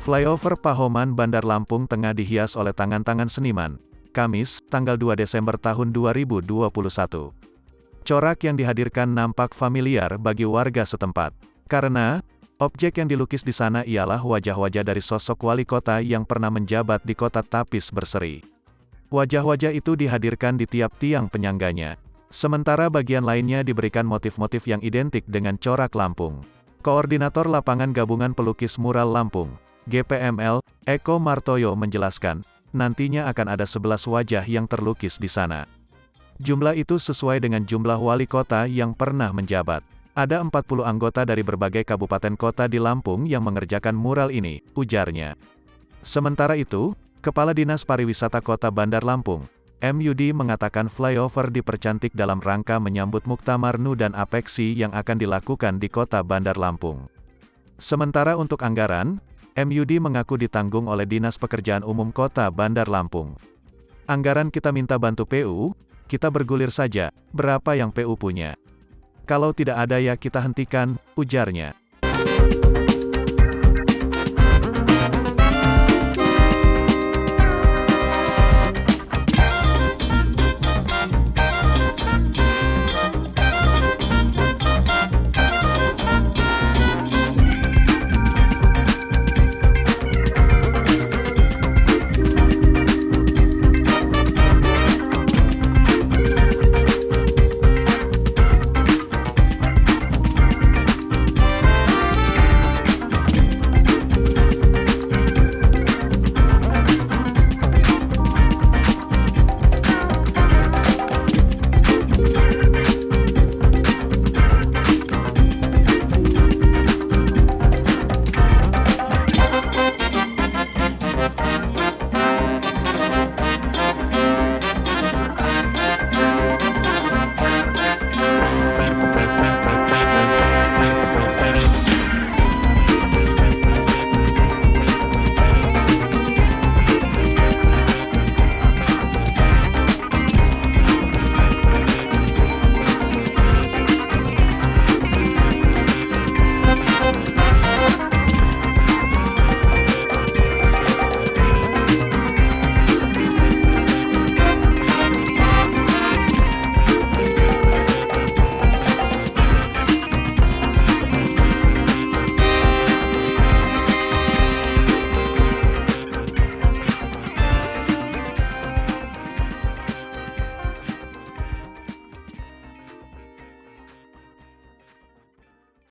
Flyover Pahoman Bandar Lampung tengah dihias oleh tangan-tangan seniman. Kamis, tanggal 2 Desember tahun 2021. Corak yang dihadirkan nampak familiar bagi warga setempat. Karena, objek yang dilukis di sana ialah wajah-wajah dari sosok wali kota yang pernah menjabat di kota Tapis Berseri. Wajah-wajah itu dihadirkan di tiap tiang penyangganya. Sementara bagian lainnya diberikan motif-motif yang identik dengan corak Lampung. Koordinator Lapangan Gabungan Pelukis Mural Lampung, GPML, Eko Martoyo menjelaskan, nantinya akan ada 11 wajah yang terlukis di sana. Jumlah itu sesuai dengan jumlah wali kota yang pernah menjabat. Ada 40 anggota dari berbagai kabupaten kota di Lampung yang mengerjakan mural ini, ujarnya. Sementara itu, Kepala Dinas Pariwisata Kota Bandar Lampung, MUD mengatakan flyover dipercantik dalam rangka menyambut Muktamar Nu dan Apeksi yang akan dilakukan di Kota Bandar Lampung. Sementara untuk anggaran, MUD mengaku ditanggung oleh Dinas Pekerjaan Umum Kota Bandar Lampung. Anggaran kita minta bantu PU, kita bergulir saja, berapa yang PU punya. Kalau tidak ada ya kita hentikan, ujarnya.